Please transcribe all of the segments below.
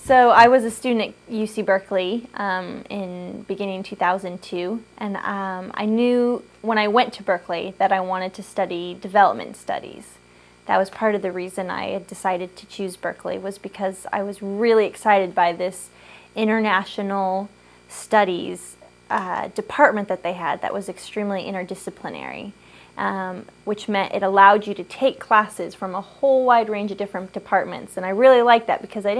So I was a student at UC Berkeley in beginning 2002, and I knew when I went to Berkeley that I wanted to study development studies. That was part of the reason I had decided to choose Berkeley, was because I was really excited by this international studies department that they had that was extremely interdisciplinary, which meant it allowed you to take classes from a whole wide range of different departments. And I really liked that because I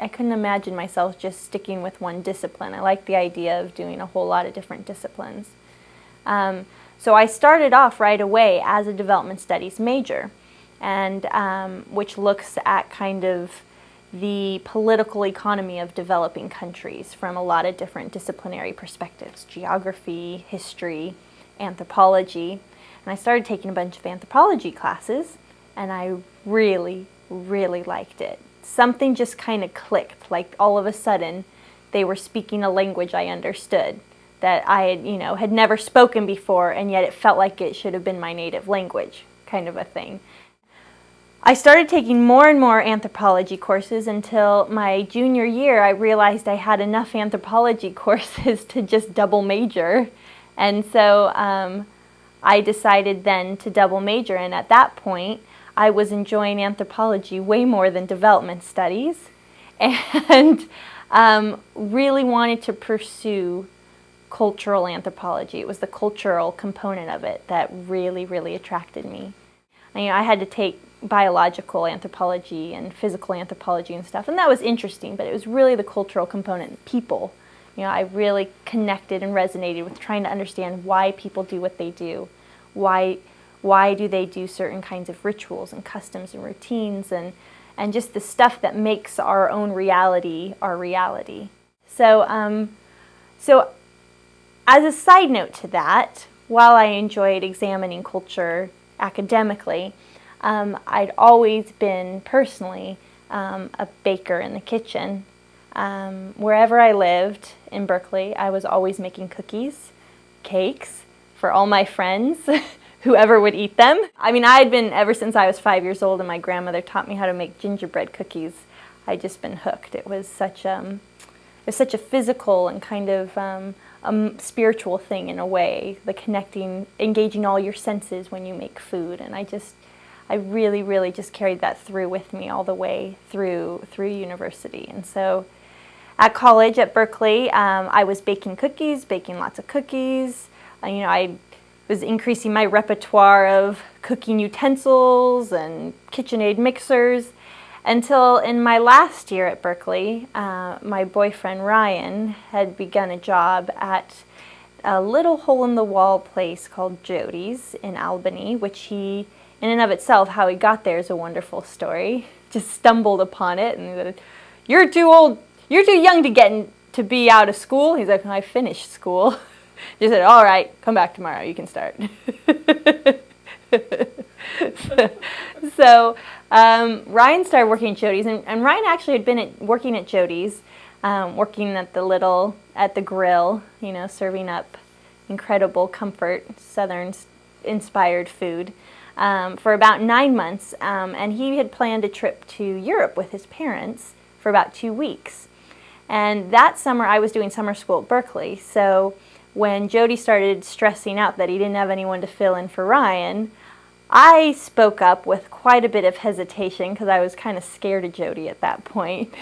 couldn't imagine myself just sticking with one discipline. I liked the idea of doing a whole lot of different disciplines. So I started off right away as a development studies major, and which looks at kind of the political economy of developing countries from a lot of different disciplinary perspectives: geography, history, anthropology. And I started taking a bunch of anthropology classes, and I really, really liked it. Something just kind of clicked, like all of a sudden they were speaking a language I understood that I had never spoken before, and yet it felt like it should have been my native language, kind of a thing. I started taking more and more anthropology courses until my junior year. I realized I had enough anthropology courses to just double major, and so I decided then to double major, and at that point I was enjoying anthropology way more than development studies, and really wanted to pursue cultural anthropology. It was the cultural component of it that really, really attracted me. I had to take biological anthropology and physical anthropology and stuff, and that was interesting, but it was really the cultural component, people. I really connected and resonated with trying to understand why people do what they do. Why do they do certain kinds of rituals and customs and routines, and just the stuff that makes our own reality our reality. So, so as a side note to that, while I enjoyed examining culture academically, I'd always been personally a baker in the kitchen. Wherever I lived in Berkeley, I was always making cookies, cakes for all my friends, whoever would eat them. I had been, ever since I was 5 years old and my grandmother taught me how to make gingerbread cookies, I'd just been hooked. It was such a physical and kind of a spiritual thing in a way, the connecting, engaging all your senses when you make food. And I really, really just carried that through with me all the way through university. And so at college at Berkeley, I was baking lots of cookies. I was increasing my repertoire of cooking utensils and KitchenAid mixers, until in my last year at Berkeley, my boyfriend Ryan had begun a job at a little hole-in-the-wall place called Jody's in Albany, which he, in and of itself, how he got there is a wonderful story. Just stumbled upon it, and he said, "You're too old, you're too young to be out of school." He's like, "I finished school." Just said, "All right, come back tomorrow, you can start." So Ryan started working at Jody's, and Ryan actually had been working at Jody's, working at the grill, serving up incredible comfort, Southern-inspired food, for about 9 months, and he had planned a trip to Europe with his parents for about 2 weeks. And that summer I was doing summer school at Berkeley, so when Jody started stressing out that he didn't have anyone to fill in for Ryan, I spoke up with quite a bit of hesitation because I was kind of scared of Jody at that point.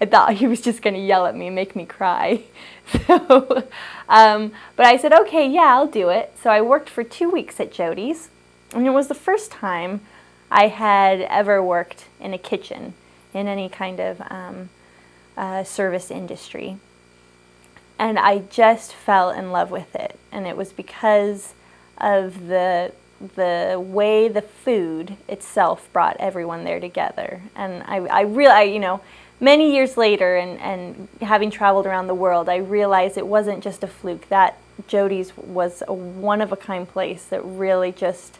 I thought he was just going to yell at me and make me cry. So, but I said, "Okay, yeah, I'll do it." So I worked for 2 weeks at Jody's, and it was the first time I had ever worked in a kitchen in any kind of service industry. And I just fell in love with it, and it was because of the way the food itself brought everyone there together. And I really, many years later, and having traveled around the world, I realized it wasn't just a fluke. That Jody's was a one-of-a-kind place that really just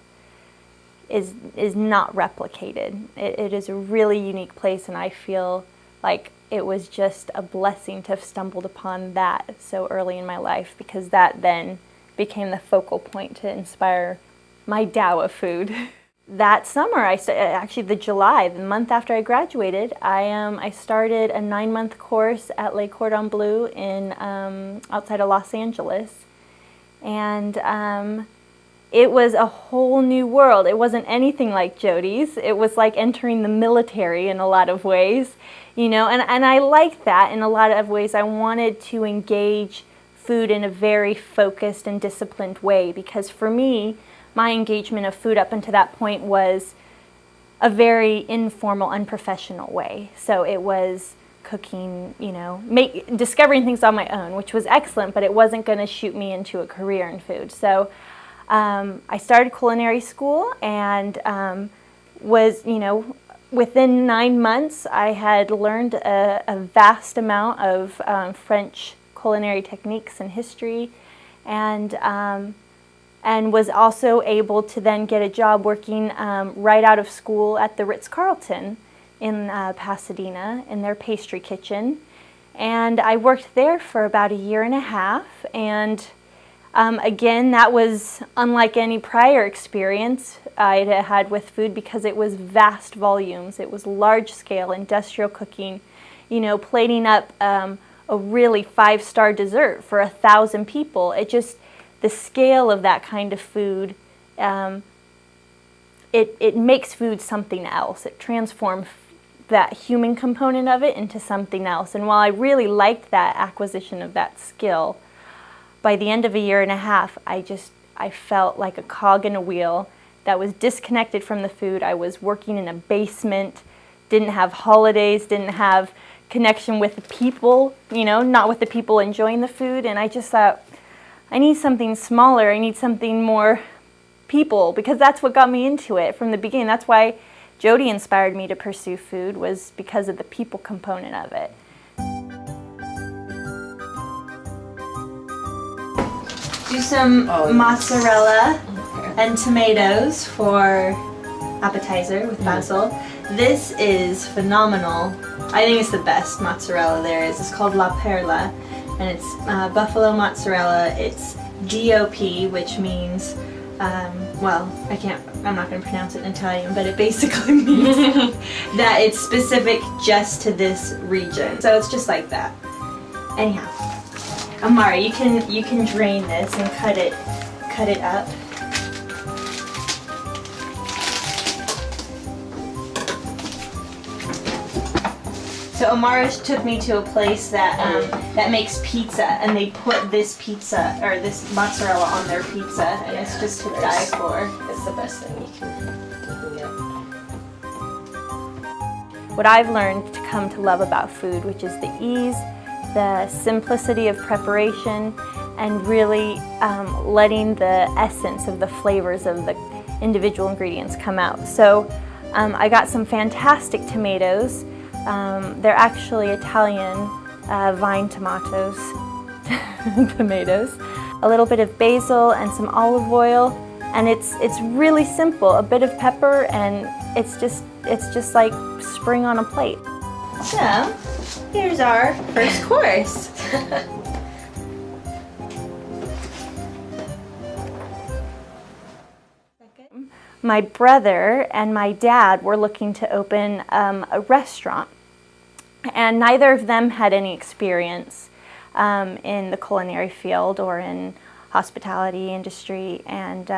is not replicated. It is a really unique place, and I feel like it was just a blessing to have stumbled upon that so early in my life, because that then became the focal point to inspire my Tao of Food. that summer, actually the month after I graduated, I started a 9-month course at Le Cordon Bleu in outside of Los Angeles, and it was a whole new world. It wasn't anything like Jody's. It was like entering the military in a lot of ways, and I liked that in a lot of ways. I wanted to engage food in a very focused and disciplined way, because for me, my engagement of food up until that point was a very informal, unprofessional way. So it was cooking, discovering things on my own, which was excellent, but it wasn't going to shoot me into a career in food. So I started culinary school, and was, within 9 months, I had learned a vast amount of French culinary techniques and history, and was also able to then get a job working right out of school at the Ritz-Carlton in Pasadena in their pastry kitchen. And I worked there for about 1.5 years, and again, that was unlike any prior experience I'd had with food, because it was vast volumes. It was large-scale industrial cooking, plating up a really 5-star dessert for 1,000 people. The scale of that kind of food, it makes food something else. It transforms that human component of it into something else. And while I really liked that acquisition of that skill, by the end of 1.5 years, I felt like a cog in a wheel that was disconnected from the food. I was working in a basement, didn't have holidays, didn't have connection with the people, not with the people enjoying the food. And I just thought, I need something smaller. I need something more people, because that's what got me into it from the beginning. That's why Jody inspired me to pursue food, was because of the people component of it. Do some mozzarella and tomatoes for appetizer with basil. This is phenomenal. I think it's the best mozzarella there is. It's called La Perla, and it's buffalo mozzarella. It's DOP, which means, I'm not going to pronounce it in Italian, but it basically means that it's specific just to this region. So it's just like that. Anyhow, Amara, you can drain this and cut it up. So Amara took me to a place that makes pizza, and they put this pizza, or this mozzarella, on their pizza, and it's just to die for. It's the best thing you can get. What I've learned to come to love about food, which is the ease, the simplicity of preparation, and really letting the essence of the flavors of the individual ingredients come out. So I got some fantastic tomatoes. They're actually Italian vine tomatoes, a little bit of basil and some olive oil, and it's really simple. A bit of pepper, and it's just like spring on a plate. So here's our first course. My brother and my dad were looking to open a restaurant, and neither of them had any experience in the culinary field or in hospitality industry, and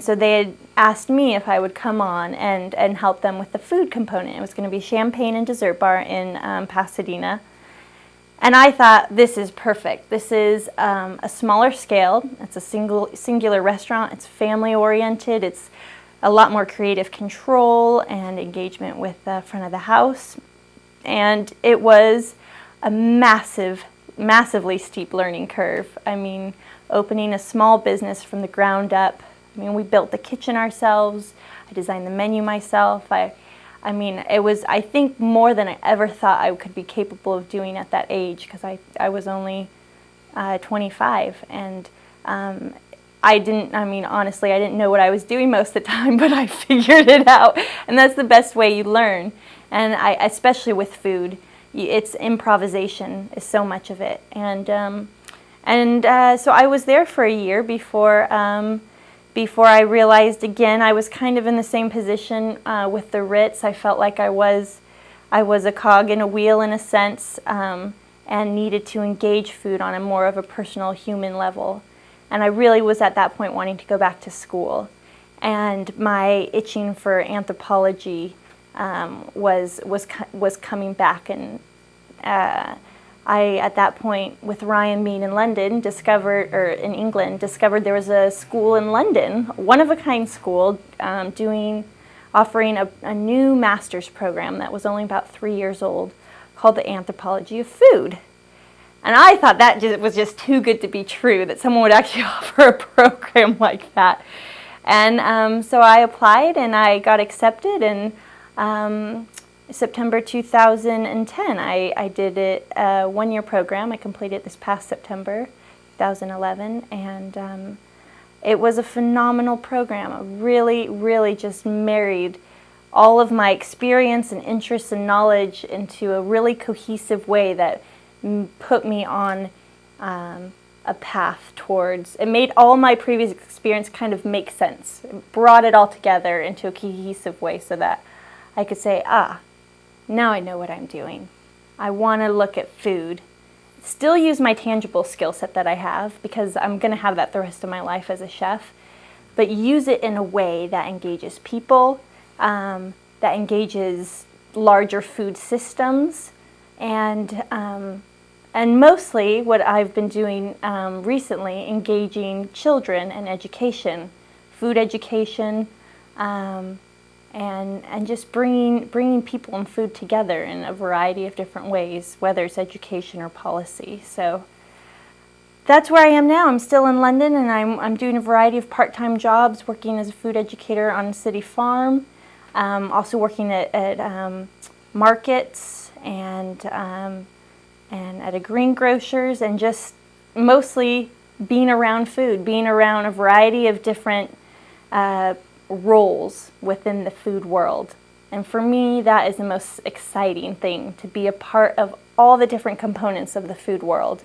so they had asked me if I would come on and help them with the food component. It was going to be champagne and dessert bar in Pasadena. And I thought, this is perfect. This is a smaller scale. It's a singular restaurant. It's family oriented. It's a lot more creative control and engagement with the front of the house. And it was a massively steep learning curve. I mean, opening a small business from the ground up. I mean, we built the kitchen ourselves. I designed the menu myself. I mean, it was, I think, more than I ever thought I could be capable of doing at that age, because I was only 25, and honestly, I didn't know what I was doing most of the time, but I figured it out, and that's the best way you learn. And especially with food, it's improvisation is so much of it. And so I was there for a year before before I realized again I was kind of in the same position with the Ritz. I felt like I was a cog in a wheel in a sense, and needed to engage food on a more of a personal human level. And I really was at that point wanting to go back to school. And my itching for anthropology was coming back, and I, at that point, with Ryan being in London, in England, discovered there was a school in London, one-of-a-kind school, offering a new master's program that was only about 3 years old, called the Anthropology of Food. And I thought that was just too good to be true, that someone would actually offer a program like that. And so I applied and I got accepted, and September 2010 I did a one-year program. I completed it this past September 2011, and it was a phenomenal program. It really just married all of my experience and interests and knowledge into a really cohesive way that put me on a path towards, it made all my previous experience kind of make sense. It brought it all together into a cohesive way so that I could say, now I know what I'm doing. I want to look at food, still use my tangible skill set that I have, because I'm going to have that the rest of my life as a chef, but use it in a way that engages people, that engages larger food systems, and mostly what I've been doing recently, engaging children and education, food education, and just bringing people and food together in a variety of different ways, whether it's education or policy. So that's where I am now. I'm still in London, and I'm doing a variety of part-time jobs, working as a food educator on a city farm, also working at markets and at a greengrocers, and just mostly being around food, being around a variety of different roles within the food world. And for me, that is the most exciting thing, to be a part of all the different components of the food world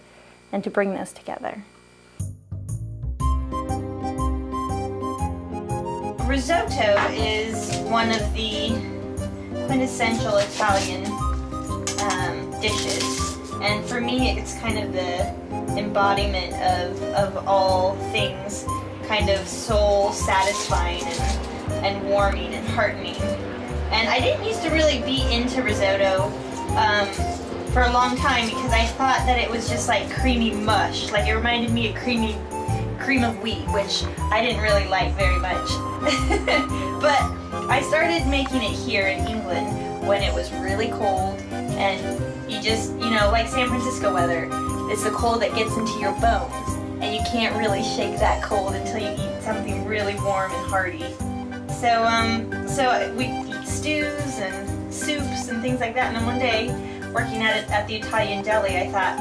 and to bring those together. Risotto is one of the quintessential Italian dishes, and for me it's kind of the embodiment of all things kind of soul satisfying and warming and heartening. And I didn't used to really be into risotto for a long time, because I thought that it was just like creamy mush, like it reminded me of cream of wheat, which I didn't really like very much. But I started making it here in England when it was really cold, and you just, like San Francisco weather, it's the cold that gets into your bones, and you can't really shake that cold until you eat something really warm and hearty. So we eat stews and soups and things like that, and then one day, working at the Italian deli, I thought,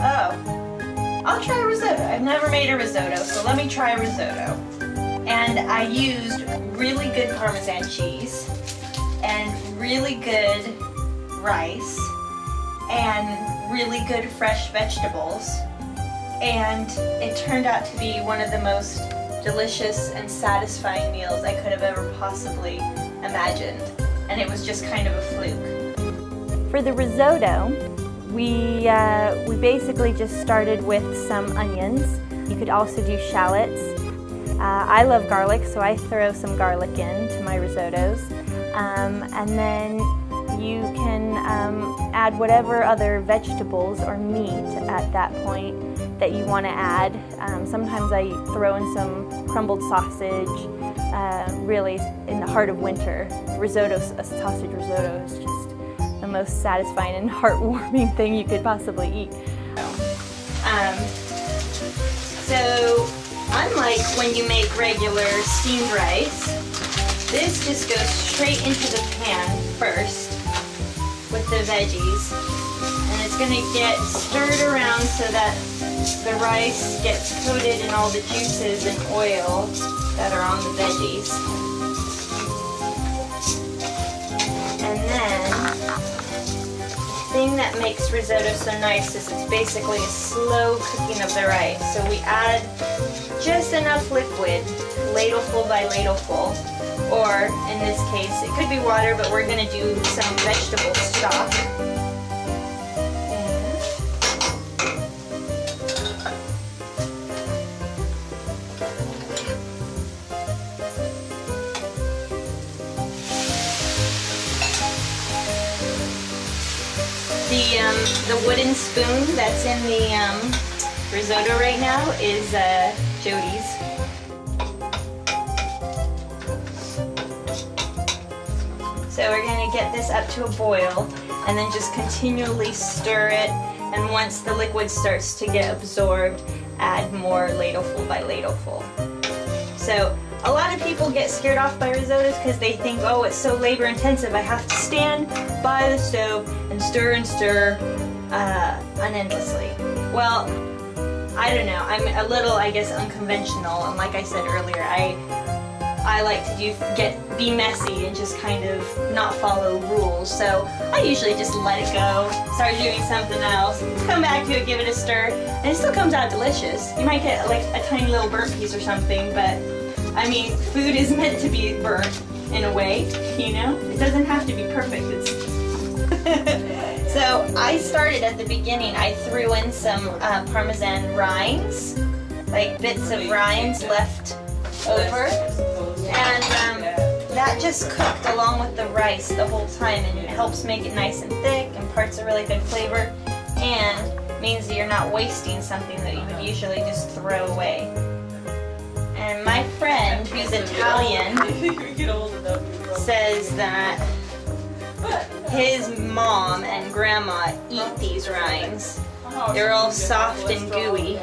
I'll try a risotto. I've never made a risotto, so let me try a risotto. And I used really good Parmesan cheese and really good rice and really good fresh vegetables. And it turned out to be one of the most delicious and satisfying meals I could have ever possibly imagined. And it was just kind of a fluke. For the risotto, we basically just started with some onions. You could also do shallots. I love garlic, so I throw some garlic into my risottos. And then you can add whatever other vegetables or meat at that point that you want to add. Sometimes I throw in some crumbled sausage. Really, in the heart of winter, a sausage risotto is just the most satisfying and heartwarming thing you could possibly eat. So unlike when you make regular steamed rice, this just goes straight into the pan first with the veggies, and it's going to get stirred around so that the rice gets coated in all the juices and oil that are on the veggies. And then thing that makes risotto so nice is it's basically a slow cooking of the rice. So we add just enough liquid, ladleful by ladleful, or in this case, it could be water, but we're going to do some vegetable stock. The wooden spoon that's in the risotto right now is Jody's. So we're going to get this up to a boil and then just continually stir it, and once the liquid starts to get absorbed, add more ladleful by ladleful. So a lot of people get scared off by risottos because they think, oh, it's so labor intensive, I have to stand by the stove and stir unendlessly. Well, I don't know, I'm a little, I guess, unconventional, and like I said earlier, I like to be messy and just kind of not follow rules. So I usually just let it go, start doing something else, come back to it, give it a stir, and it still comes out delicious. You might get like a tiny little burnt piece or something, but I mean, food is meant to be burnt in a way, you know? It doesn't have to be perfect. So I started at the beginning, I threw in some Parmesan rinds, like bits of rinds left over, and that just cooked along with the rice the whole time, and it helps make it nice and thick, imparts a really good flavor, and means that you're not wasting something that you would usually just throw away. And my friend, who's Italian, says that his mom and grandma eat these rinds. They're all soft and gooey,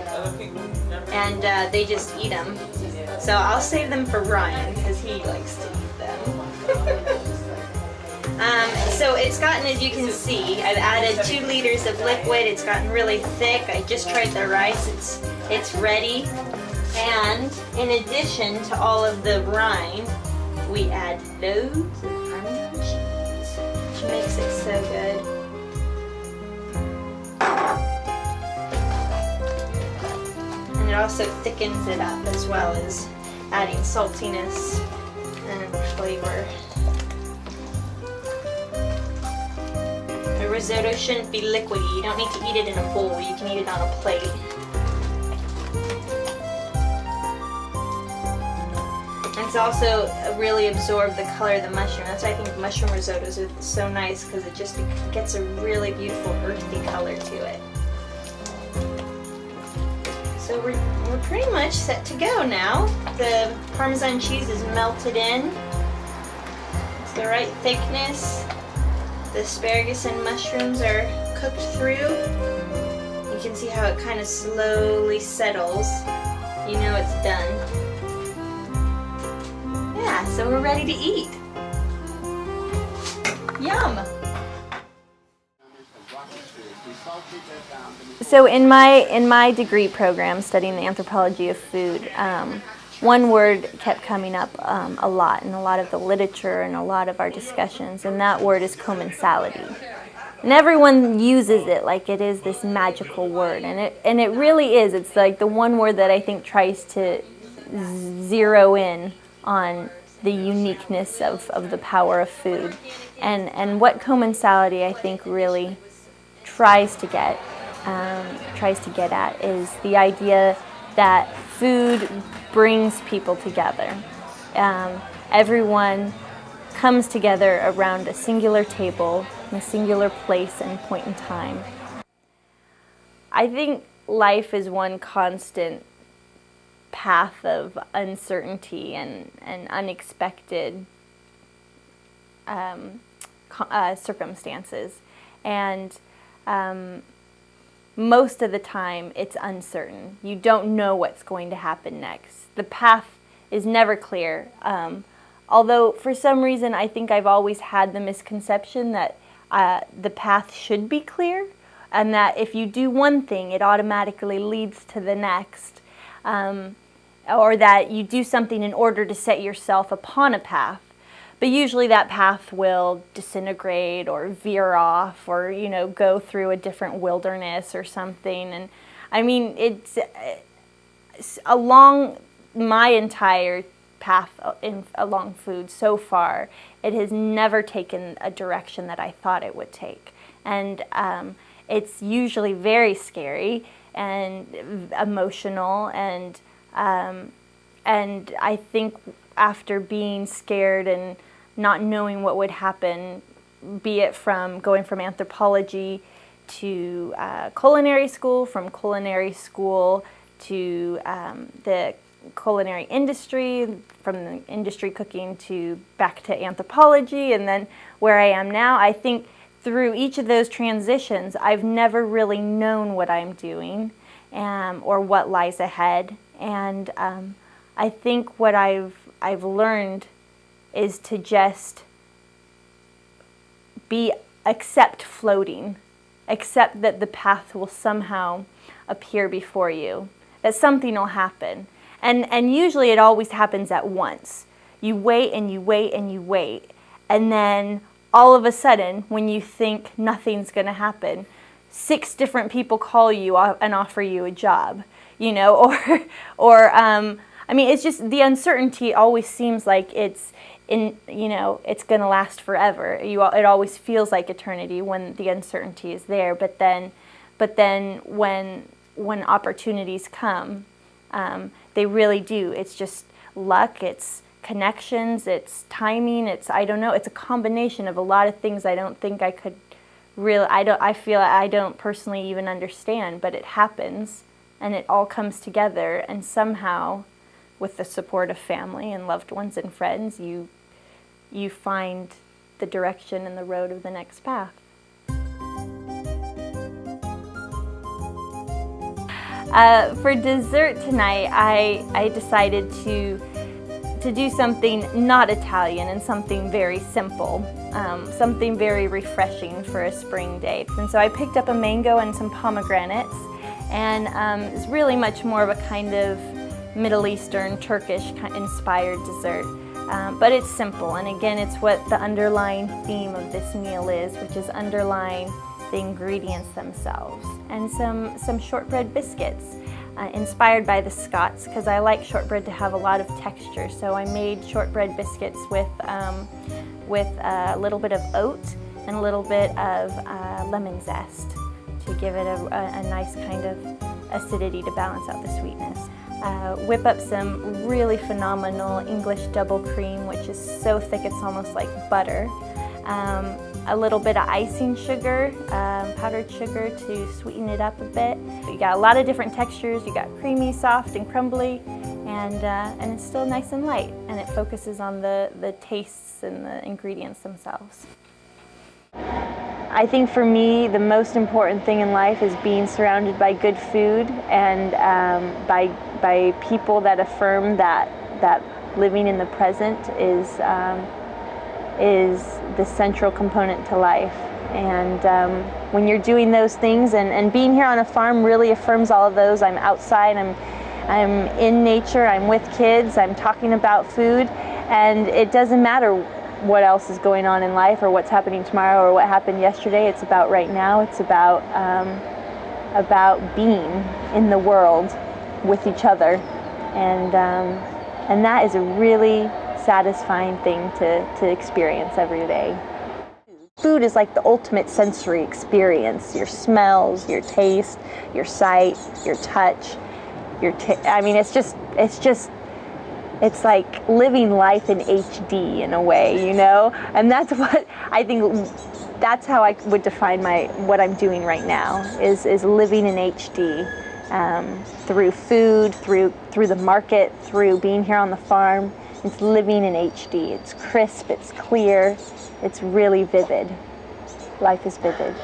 and they just eat them. So I'll save them for Ryan because he likes to eat them. So it's gotten, as you can see, I've added 2 liters of liquid. It's gotten really thick. I just tried the rice. It's ready. And in addition to all of the rind, we add loads of Parmesan cheese, which makes it so good. And it also thickens it up as well as adding saltiness and flavor. A risotto shouldn't be liquidy. You don't need to eat it in a bowl. You can eat it on a plate. It's also really absorbed the color of the mushroom. That's why I think mushroom risottos are so nice, because it just gets a really beautiful earthy color to it. So we're pretty much set to go now. The Parmesan cheese is melted in. It's the right thickness. The asparagus and mushrooms are cooked through. You can see how it kind of slowly settles. You know it's done. Yeah, so we're ready to eat. Yum! So in my degree program, studying the anthropology of food, one word kept coming up a lot in a lot of the literature and a lot of our discussions, and that word is commensality. And everyone uses it like it is this magical word, and it really is. It's like the one word that I think tries to zero in on the uniqueness of the power of food. And what commensality I think really tries to get at is the idea that food brings people together. Everyone comes together around a singular table in a singular place and point in time. I think life is one constant path of uncertainty and unexpected circumstances, and most of the time it's uncertain. You don't know what's going to happen next. The path is never clear, although for some reason I think I've always had the misconception that the path should be clear, and that if you do one thing it automatically leads to the next. Or that you do something in order to set yourself upon a path. But usually that path will disintegrate or veer off, or, you know, go through a different wilderness or something. And I mean, it's along my entire path along food so far, it has never taken a direction that I thought it would take. And it's usually very scary and emotional, and I think after being scared and not knowing what would happen, be it from going from anthropology to culinary school, from culinary school to the culinary industry, from the industry cooking to back to anthropology, and then where I am now, I think through each of those transitions, I've never really known what I'm doing or what lies ahead. And I think what I've learned is to just accept floating, accept that the path will somehow appear before you, that something will happen. And usually it always happens at once. You wait and you wait and you wait, and then all of a sudden, when you think nothing's going to happen, 6 different people call you and offer you a job, you know, I mean, it's just the uncertainty always seems like it's it's going to last forever. It always feels like eternity when the uncertainty is there. But then when opportunities come, they really do. It's just luck. It's connections. It's timing. I don't know. It's a combination of a lot of things. I don't think I could really. I feel I don't personally even understand, but it happens, and it all comes together, and somehow, with the support of family and loved ones and friends, you find the direction and the road of the next path. For dessert tonight, I decided to do something not Italian and something very simple, something very refreshing for a spring day. And so I picked up a mango and some pomegranates, and it's really much more of a kind of Middle Eastern, Turkish inspired dessert. But it's simple, and again, it's what the underlying theme of this meal is, which is underlying the ingredients themselves. And some shortbread biscuits, inspired by the Scots, because I like shortbread to have a lot of texture. So I made shortbread biscuits with a little bit of oat and a little bit of lemon zest to give it a nice kind of acidity to balance out the sweetness. Whip up some really phenomenal English double cream, which is so thick it's almost like butter. A little bit of icing sugar, powdered sugar to sweeten it up a bit. You got a lot of different textures. You got creamy, soft, and crumbly, and it's still nice and light, and it focuses on the tastes and the ingredients themselves. I think for me, the most important thing in life is being surrounded by good food and by people that affirm that living in the present is the central component to life. And when you're doing those things, and being here on a farm really affirms all of those. I'm outside, I'm in nature, I'm with kids, I'm talking about food, and it doesn't matter what else is going on in life or what's happening tomorrow or what happened yesterday. It's about right now. It's about being in the world with each other, and that is a really satisfying thing to experience every day. Food is like the ultimate sensory experience. Your smells, your taste, your sight, your touch, I mean, it's like living life in HD in a way, you know? And that's what I think, that's how I would define what I'm doing right now, is living in HD, through food, through the market, through being here on the farm. It's living in HD. It's crisp, it's clear, it's really vivid. Life is vivid.